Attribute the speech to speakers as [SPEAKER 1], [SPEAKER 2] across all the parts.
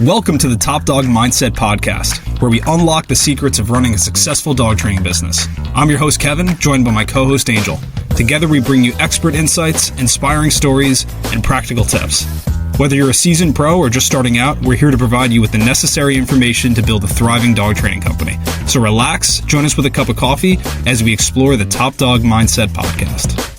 [SPEAKER 1] Welcome to the Top Dog Mindset Podcast, where we unlock the secrets of running a successful dog training business. I'm your host, Kevin, joined by my co-host, Angel. Together, we bring you expert insights, inspiring stories, and practical tips. Whether you're a seasoned pro or just starting out, we're here to provide you with the necessary information to build a thriving dog training company. So relax, join us with a cup of coffee as we explore the Top Dog Mindset Podcast.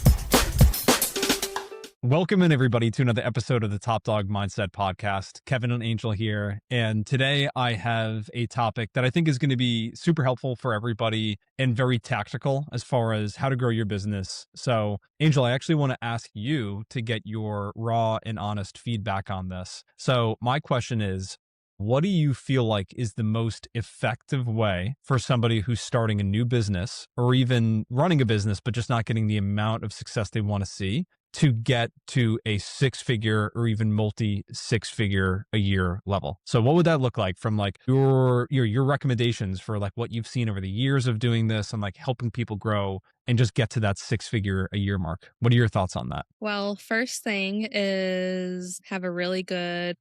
[SPEAKER 2] Welcome in, everybody, to another episode of the Top Dog Mindset Podcast. Kevin and Angel here. And today I have a topic that I think is going to be super helpful for everybody and very tactical as far as how to grow your business. So, Angel, I actually want to ask you to get your raw and honest feedback on this. So my question is, what do you feel like is the most effective way for somebody who's starting a new business or even running a business, but just not getting the amount of success they want to see, to get to a six-figure or even multi-six-figure a year level? So what would that look like from like your recommendations for like what you've seen over the years of doing this and like helping people grow and just get to that six-figure a year mark? What are your thoughts on that?
[SPEAKER 3] Well, first thing is have a really good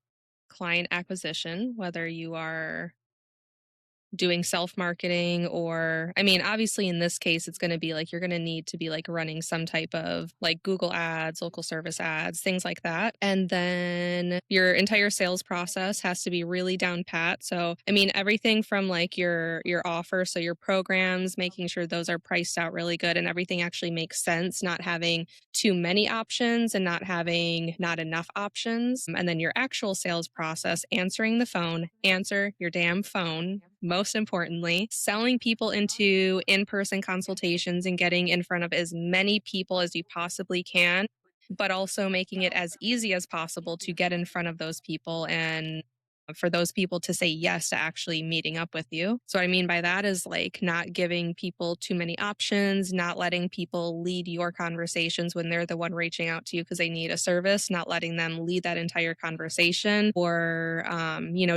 [SPEAKER 3] client acquisition, whether you are doing self-marketing or, obviously in this case, it's going to be like, you're going to need to be like running some type of like Google ads, local service ads, things like that. And then your entire sales process has to be really down pat. So, everything from like your offer, so your programs, making sure those are priced out really good and everything actually makes sense, not having too many options and not having not enough options. And then your actual sales process, answering the phone, answer your damn phone. Most importantly, selling people into in-person consultations and getting in front of as many people as you possibly can, but also making it as easy as possible to get in front of those people and for those people to say yes to actually meeting up with you. So what I mean by that is like not giving people too many options, not letting people lead your conversations when they're the one reaching out to you because they need a service, not letting them lead that entire conversation or,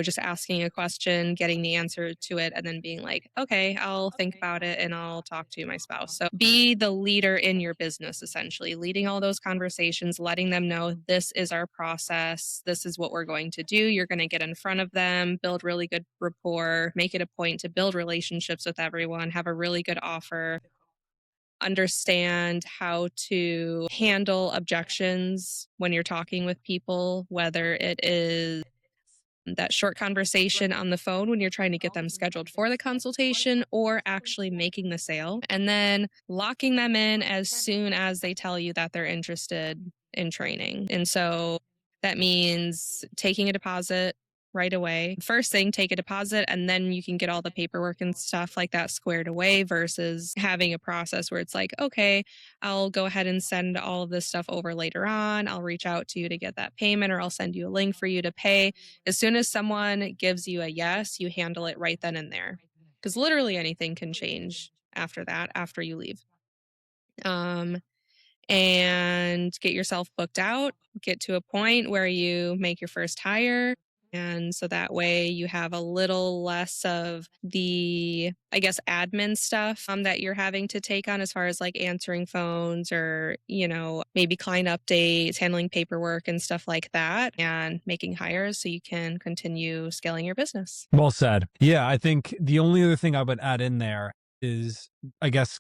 [SPEAKER 3] just asking a question, getting the answer to it, and then being like, okay, I'll think about it and I'll talk to my spouse. So be the leader in your business, essentially, leading all those conversations, letting them know this is our process. This is what we're going to do. You're going to get in front of them, build really good rapport, make it a point to build relationships with everyone, have a really good offer, understand how to handle objections when you're talking with people, whether it is that short conversation on the phone when you're trying to get them scheduled for the consultation or actually making the sale, and then locking them in as soon as they tell you that they're interested in training. And so that means taking a deposit right away. First thing, take a deposit, and then you can get all the paperwork and stuff like that squared away versus having a process where it's like, okay, I'll go ahead and send all of this stuff over later on. I'll reach out to you to get that payment, or I'll send you a link for you to pay. As soon as someone gives you a yes, you handle it right then and there. Because literally anything can change after that, after you leave. And get yourself booked out, get to a point where you make your first hire. And so that way you have a little less of the, admin stuff that you're having to take on as far as like answering phones or, maybe client updates, handling paperwork and stuff like that, and making hires so you can continue scaling your business.
[SPEAKER 2] Well said. Yeah, I think the only other thing I would add in there is,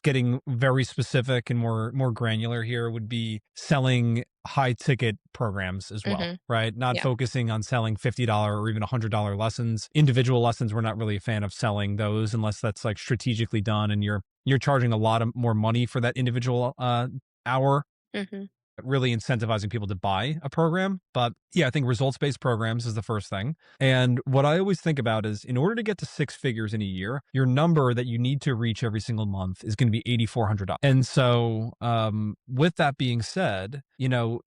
[SPEAKER 2] getting very specific and more granular here would be selling high ticket programs as well, right? Not focusing on selling $50 or even $100 lessons. Individual lessons, we're not really a fan of selling those unless that's like strategically done and you're charging a lot of more money for that individual hour. Really incentivizing people to buy a program. But yeah, I think results-based programs is the first thing. And what I always think about is, in order to get to six figures in a year, your number that you need to reach every single month is going to be $8,400. And so with that being said,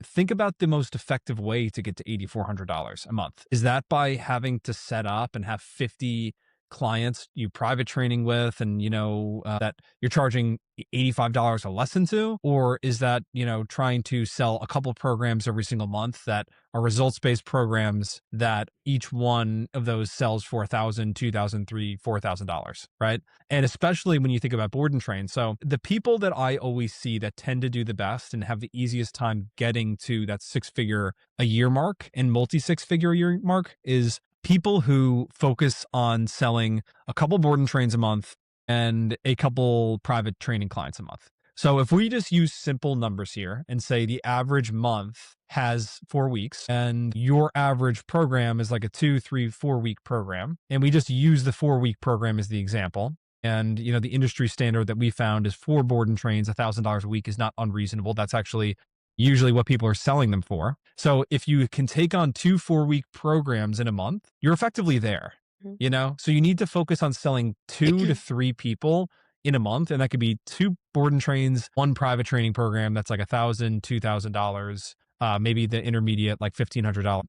[SPEAKER 2] think about the most effective way to get to $8,400 a month. Is that by having to set up and have 50 clients you private training with and that you're charging $85 a lesson to? Or is that trying to sell a couple of programs every single month that are results-based programs that each one of those sells for $1,000, $2,000, $3,000, $4,000, right? And especially when you think about board and train. So the people that I always see that tend to do the best and have the easiest time getting to that six-figure a year mark and multi-six-figure a year mark is people who focus on selling a couple board and trains a month and a couple private training clients a month. So if we just use simple numbers here and say the average month has 4 weeks and your average program is like a 2, 3, 4 week program, and we just use the 4 week program as the example. And, the industry standard that we found is 4 board and trains, $1,000 a week is not unreasonable. That's actually usually what people are selling them for. So if you can take on 2 4-week programs in a month, you're effectively there, So you need to focus on selling 2 to 3 people in a month. And that could be 2 board and trains, 1 private training program. That's like $1,000, $2,000, maybe the intermediate, like $1,500.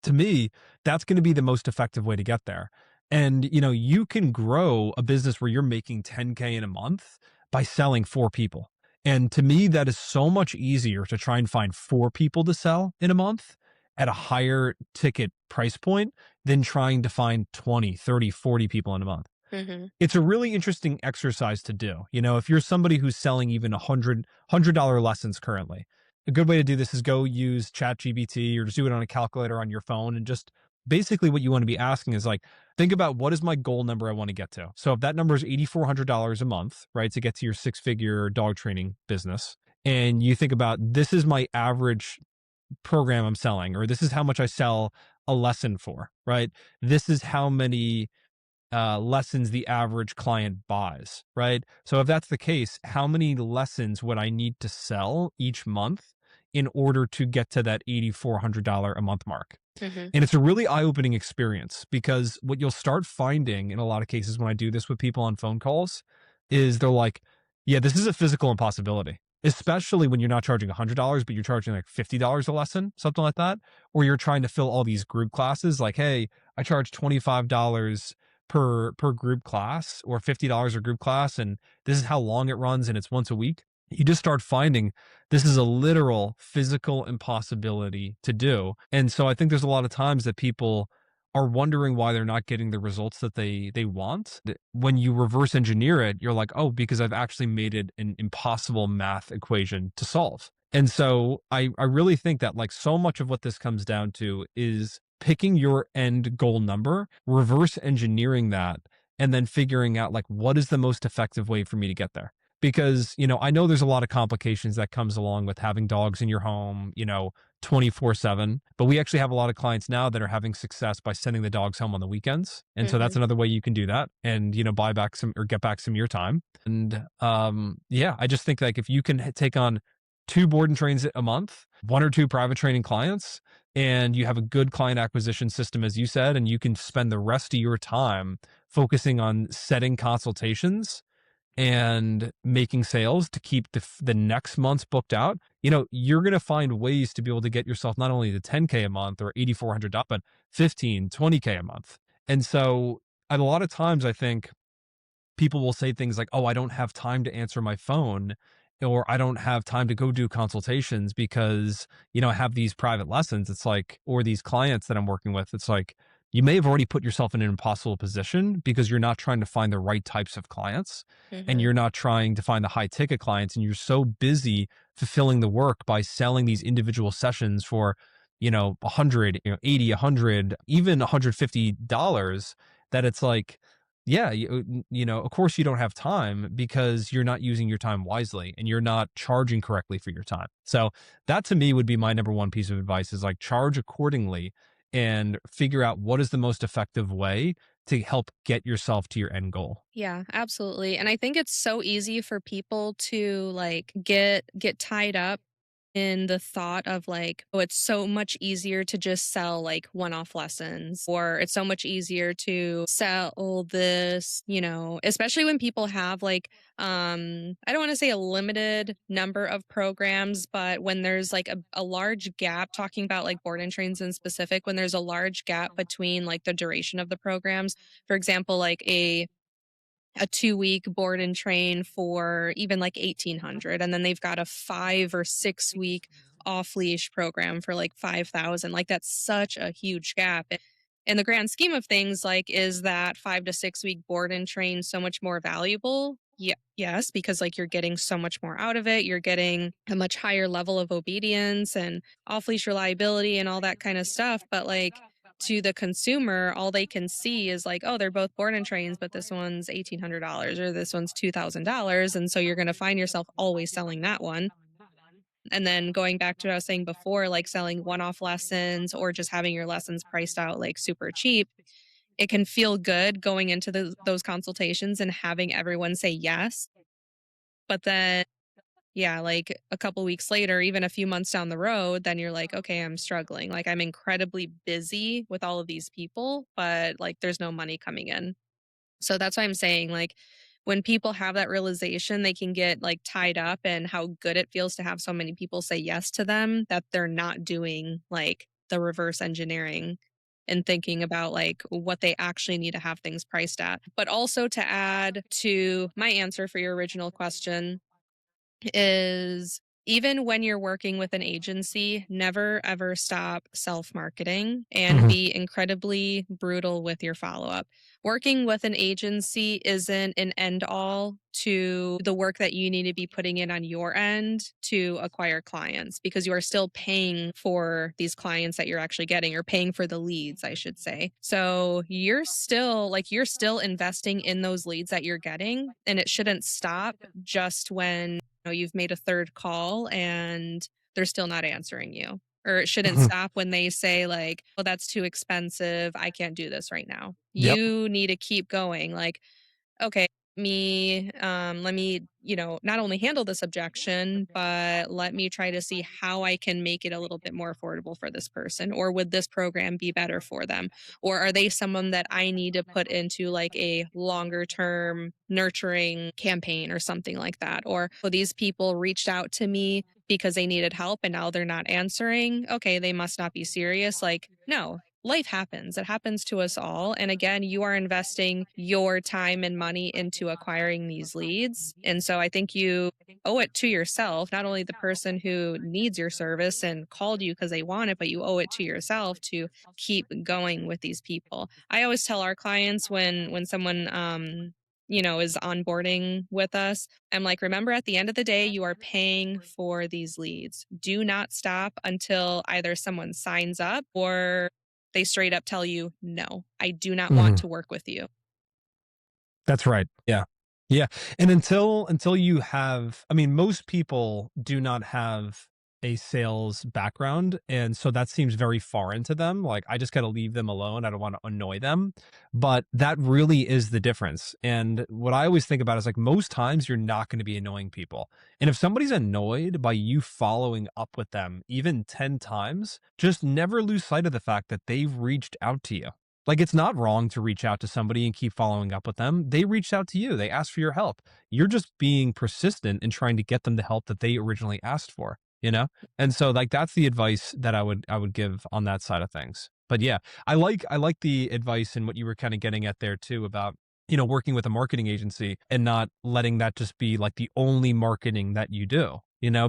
[SPEAKER 2] To me, that's going to be the most effective way to get there. And, you can grow a business where you're making 10K in a month by selling 4 people. And to me, that is so much easier to try and find 4 people to sell in a month at a higher ticket price point than trying to find 20, 30, 40 people in a month.
[SPEAKER 3] Mm-hmm.
[SPEAKER 2] It's a really interesting exercise to do. If you're somebody who's selling even $100 lessons currently, a good way to do this is go use ChatGPT or just do it on a calculator on your phone. And just basically what you want to be asking is like, think about what is my goal number I want to get to. So if that number is $8,400 a month, right, to get to your 6-figure dog training business, and you think about this is my average program I'm selling, or this is how much I sell a lesson for, right? This is how many lessons the average client buys, right? So if that's the case, how many lessons would I need to sell each month in order to get to that $8,400 a month mark?
[SPEAKER 3] Mm-hmm.
[SPEAKER 2] And it's a really eye-opening experience, because what you'll start finding in a lot of cases when I do this with people on phone calls is they're like, yeah, this is a physical impossibility, especially when you're not charging $100, but you're charging like $50 a lesson, something like that, or you're trying to fill all these group classes. Like, hey, I charge $25 per group class, or $50 a group class, and this is how long it runs, and it's once a week. You just start finding this is a literal physical impossibility to do. And so I think there's a lot of times that people are wondering why they're not getting the results that they want. When you reverse engineer it, you're like, oh, because I've actually made it an impossible math equation to solve. And so I really think that like so much of what this comes down to is picking your end goal number, reverse engineering that, and then figuring out like, what is the most effective way for me to get there? Because, I know there's a lot of complications that comes along with having dogs in your home, 24/7, but we actually have a lot of clients now that are having success by sending the dogs home on the weekends. And so that's another way you can do that and, buy back some or get back some of your time. And, yeah, I just think like if you can take on 2 board and trains a month, 1 or 2 private training clients, and you have a good client acquisition system, as you said, and you can spend the rest of your time focusing on setting consultations and making sales to keep the next month's booked out, you're going to find ways to be able to get yourself not only to 10K a month or $8,400, but 15, 20K a month. And so a lot of times I think people will say things like, oh, I don't have time to answer my phone, or I don't have time to go do consultations because, I have these private lessons. It's like, or these clients that I'm working with, it's like, you may have already put yourself in an impossible position because you're not trying to find the right types of clients, and you're not trying to find the high ticket clients. And you're so busy fulfilling the work by selling these individual sessions for, 100, 80, 100, even $150, that it's like, yeah, of course you don't have time because you're not using your time wisely and you're not charging correctly for your time. So that to me would be my number one piece of advice, is like charge accordingly and figure out what is the most effective way to help get yourself to your end goal.
[SPEAKER 3] Yeah, absolutely. And I think it's so easy for people to like get tied up in the thought of like, oh, it's so much easier to just sell like one-off lessons, or it's so much easier to sell this, especially when people have like, I don't want to say a limited number of programs, but when there's like a large gap, talking about like board and trains in specific, when there's a large gap between like the duration of the programs, for example, like a 2-week board and train for even like 1,800, and then they've got a 5 or 6 week off leash program for like 5,000. Like that's such a huge gap. In the grand scheme of things, like, is that 5 to 6 week board and train so much more valuable? Yeah, yes, because like you're getting so much more out of it. You're getting a much higher level of obedience and off leash reliability and all that kind of stuff. But like, to the consumer, all they can see is like, oh, they're both board and trains, but this one's $1,800 or this one's $2,000. And so you're going to find yourself always selling that one. And then going back to what I was saying before, like selling one-off lessons or just having your lessons priced out like super cheap, it can feel good going into those consultations and having everyone say yes. But then, yeah, like a couple weeks later, even a few months down the road, then you're like, okay, I'm struggling. Like I'm incredibly busy with all of these people, but like there's no money coming in. So that's why I'm saying, like, when people have that realization, they can get like tied up in how good it feels to have so many people say yes to them that they're not doing like the reverse engineering and thinking about like what they actually need to have things priced at. But also to add to my answer for your original question, is even when you're working with an agency, never ever stop self marketing and be incredibly brutal with your follow up. Working with an agency isn't an end all to the work that you need to be putting in on your end to acquire clients, because you are still paying for these clients that you're actually getting, or paying for the leads, I should say. So you're still investing in those leads that you're getting, and it shouldn't stop just when you've made a third call and they're still not answering you. Or it shouldn't stop when they say like, "Oh, that's too expensive. I can't do this right now."
[SPEAKER 2] Yep.
[SPEAKER 3] You need to keep going. Like, okay, let me, not only handle this objection, but let me try to see how I can make it a little bit more affordable for this person. Or would this program be better for them? Or are they someone that I need to put into like a longer term nurturing campaign or something like that? Or well, these people reached out to me because they needed help and now they're not answering. Okay, they must not be serious. Like, no, life happens. It happens to us all. And again, you are investing your time and money into acquiring these leads. And so I think you owe it to yourself, not only the person who needs your service and called you because they want it, but you owe it to yourself to keep going with these people. I always tell our clients when someone is onboarding with us, I'm like, remember, at the end of the day, you are paying for these leads. Do not stop until either someone signs up or they straight up tell you, no, I do not want to work with you.
[SPEAKER 2] That's right. Yeah. Yeah. And until you have, I mean, most people do not have a sales background. And so that seems very foreign to them. Like, I just got to leave them alone. I don't want to annoy them. But that really is the difference. And what I always think about is like, most times you're not going to be annoying people. And if somebody's annoyed by you following up with them even 10 times, just never lose sight of the fact that they've reached out to you. Like, it's not wrong to reach out to somebody and keep following up with them. They reached out to you. They asked for your help. You're just being persistent and trying to get them the help that they originally asked for, you know? And so like that's the advice that I would give on that side of things. But yeah, I like the advice and what you were kind of getting at there too about working with a marketing agency and not letting that just be like the only marketing that you do.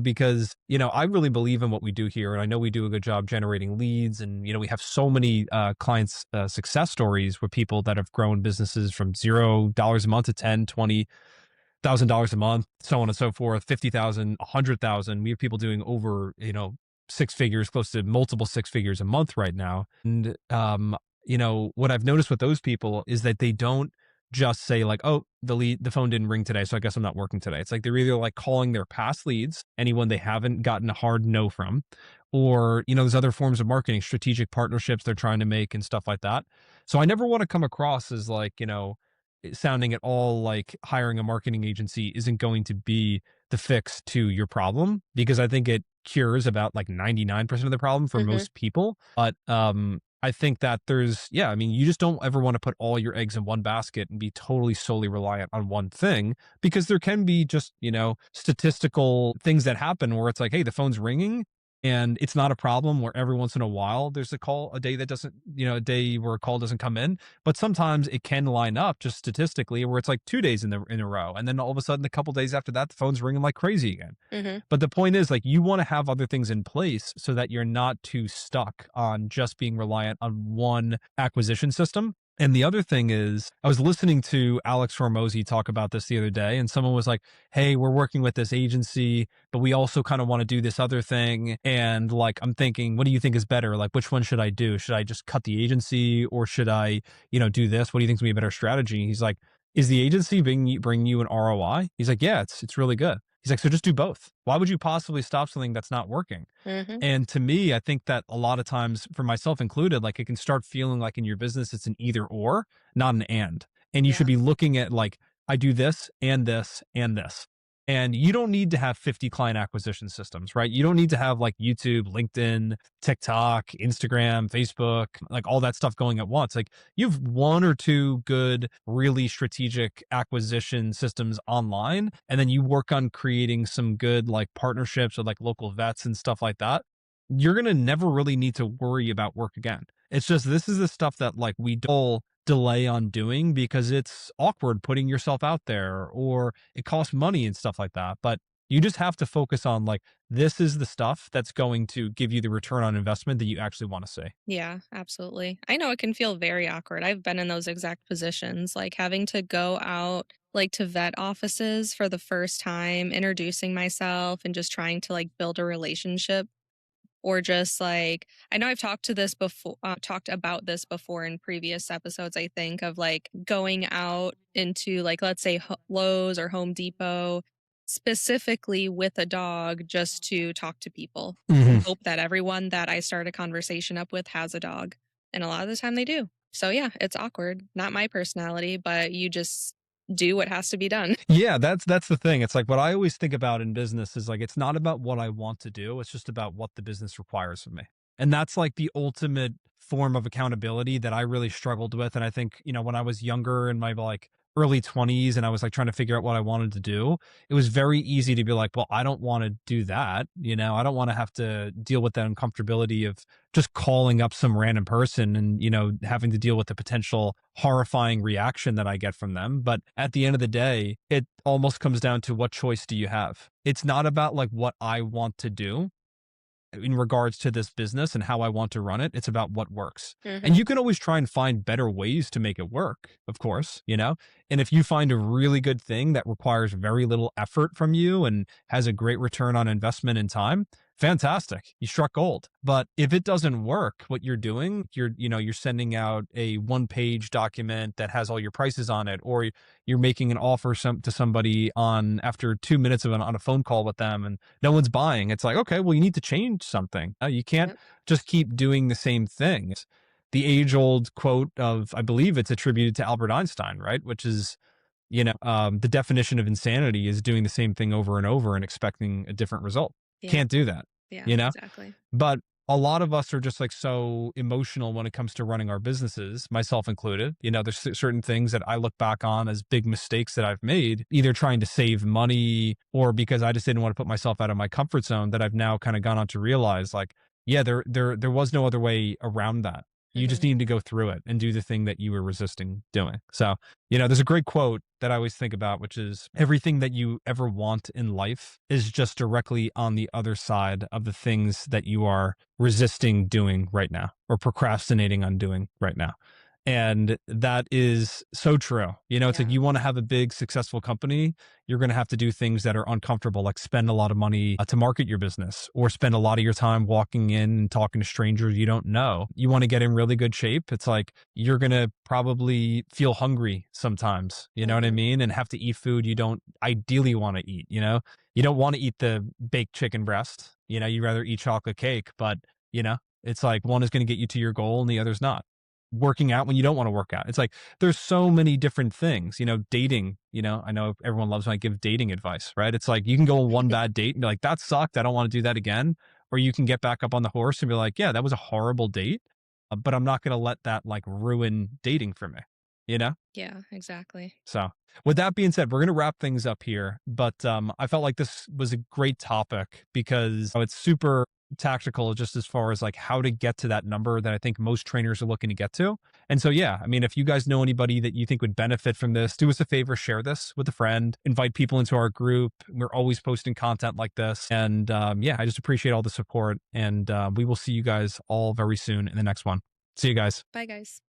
[SPEAKER 2] Because, I really believe in what we do here. And I know we do a good job generating leads. And, we have so many clients' success stories where people that have grown businesses from $0 a month to 10, 20,000 a month, so on and so forth, 50,000, 100,000. We have people doing over, six figures, close to multiple six figures a month right now. And, what I've noticed with those people is that they don't just say like, oh, the phone didn't ring today, so I guess I'm not working today. It's like they're either like calling their past leads, anyone they haven't gotten a hard no from, or, there's other forms of marketing, strategic partnerships they're trying to make and stuff like that. So I never want to come across as like, sounding at all like hiring a marketing agency isn't going to be the fix to your problem, because I think it cures about like 99% of the problem for most people. But I think that you just don't ever want to put all your eggs in one basket and be totally solely reliant on one thing, because there can be just, statistical things that happen where it's like, hey, the phone's ringing and it's not a problem, where every once in a while there's a day that doesn't, a day where a call doesn't come in. But sometimes it can line up just statistically where it's like 2 days in a row. And then all of a sudden, a couple days after that, the phone's ringing like crazy again. But the point is, like, you want to have other things in place so that you're not too stuck on just being reliant on one acquisition system. And the other thing is, I was listening to Alex Hormozy talk about this the other day, and someone was like, "Hey, we're working with this agency, but we also kind of want to do this other thing." And like, I'm thinking, what do you think is better? Like, which one should I do? Should I just cut the agency, or should I, do this? What do you think is gonna be a better strategy? He's like, "Is the agency bringing you an ROI?" He's like, "Yeah, it's really good." He's like, "So just do both. Why would you possibly stop something that's not working?"
[SPEAKER 3] Mm-hmm.
[SPEAKER 2] And to me, I think that a lot of times, for myself included, like it can start feeling like in your business, it's an either or, not an and. And you should
[SPEAKER 3] Yeah.
[SPEAKER 2] be looking at like, I do this and this and this. And you don't need to have 50 client acquisition systems, right? You don't need to have like YouTube, LinkedIn, TikTok, Instagram, Facebook, like all that stuff going at once. Like you have one or two good, really strategic acquisition systems online, and then you work on creating some good like partnerships with like local vets and stuff like that. You're going to never really need to worry about work again. It's just this is the stuff that like we don't delay on doing because it's awkward putting yourself out there or it costs money and stuff like that. But you just have to focus on like this is the stuff that's going to give you the return on investment that you actually want to see.
[SPEAKER 3] Yeah, absolutely. I know it can feel very awkward. I've been in those exact positions, like having to go out like to vet offices for the first time, introducing myself and just trying to like build a relationship. Or just like, I know I've talked about this before in previous episodes, I think, of like going out into like, let's say Lowe's or Home Depot, specifically with a dog just to talk to people and
[SPEAKER 2] Mhm.
[SPEAKER 3] hope that everyone that I start a conversation up with has a dog. And a lot of the time they do. So yeah, it's awkward. Not my personality, but you just do what has to be done.
[SPEAKER 2] Yeah, that's the thing. It's like what I always think about in business is like it's not about what I want to do, it's just about what the business requires of me. And that's like the ultimate form of accountability that I really struggled with. And I think, when I was younger in my like early 20s and I was like trying to figure out what I wanted to do, it was very easy to be like, well, I don't want to do that. I don't want to have to deal with that uncomfortability of just calling up some random person and, having to deal with the potential horrifying reaction that I get from them. But at the end of the day, it almost comes down to what choice do you have? It's not about like what I want to do in regards to this business and how I want to run it. It's about what works. And
[SPEAKER 3] Hmm.
[SPEAKER 2] you can always try and find better ways to make it work, of course, And if you find a really good thing that requires very little effort from you and has a great return on investment in time, fantastic. You struck gold. But if it doesn't work, what you're doing, you're sending out a one-page document that has all your prices on it, or you're making an offer to somebody on after 2 minutes on a phone call with them and no one's buying. It's like, okay, well, you need to change something. You can't
[SPEAKER 3] Yep.
[SPEAKER 2] just keep doing the same thing. It's the age old quote of, I believe it's attributed to Albert Einstein, right? Which is, the definition of insanity is doing the same thing over and over and expecting a different result.
[SPEAKER 3] Yeah.
[SPEAKER 2] Can't do that,
[SPEAKER 3] Yeah,
[SPEAKER 2] you know?
[SPEAKER 3] exactly.
[SPEAKER 2] But a lot of us are just like so emotional when it comes to running our businesses, myself included. There's certain things that I look back on as big mistakes that I've made, either trying to save money or because I just didn't want to put myself out of my comfort zone, that I've now kind of gone on to realize like, yeah, there was no other way around that. You just
[SPEAKER 3] Hmm.
[SPEAKER 2] needed to go through it and do the thing that you were resisting doing. So, there's a great quote that I always think about, which is everything that you ever want in life is just directly on the other side of the things that you are resisting doing right now or procrastinating on doing right now. And that is so true. It's like
[SPEAKER 3] Yeah.
[SPEAKER 2] you want to have a big, successful company, you're going to have to do things that are uncomfortable, like spend a lot of money to market your business or spend a lot of your time walking in and talking to strangers you don't know. You want to get in really good shape. It's like you're going to probably feel hungry sometimes, you know what I
[SPEAKER 3] Hmm.
[SPEAKER 2] mean? And have to eat food you don't ideally want to eat, You don't want to eat the baked chicken breast, you'd rather eat chocolate cake, but, it's like one is going to get you to your goal and the other's not. Working out when you don't want to work out. It's like there's so many different things, dating, I know everyone loves when I give dating advice, right? It's like you can go on one bad date and be like, that sucked. I don't want to do that again. Or you can get back up on the horse and be like, yeah, that was a horrible date, but I'm not going to let that like ruin dating for me, you know?
[SPEAKER 3] Yeah, exactly.
[SPEAKER 2] So, with that being said, we're going to wrap things up here. But I felt like this was a great topic because it's super tactical, just as far as like how to get to that number that I think most trainers are looking to get to. And so, yeah, I mean, if you guys know anybody that you think would benefit from this, do us a favor, share this with a friend, invite people into our group. We're always posting content like this. And yeah, I just appreciate all the support. And we will see you guys all very soon in the next one. See you guys.
[SPEAKER 3] Bye, guys.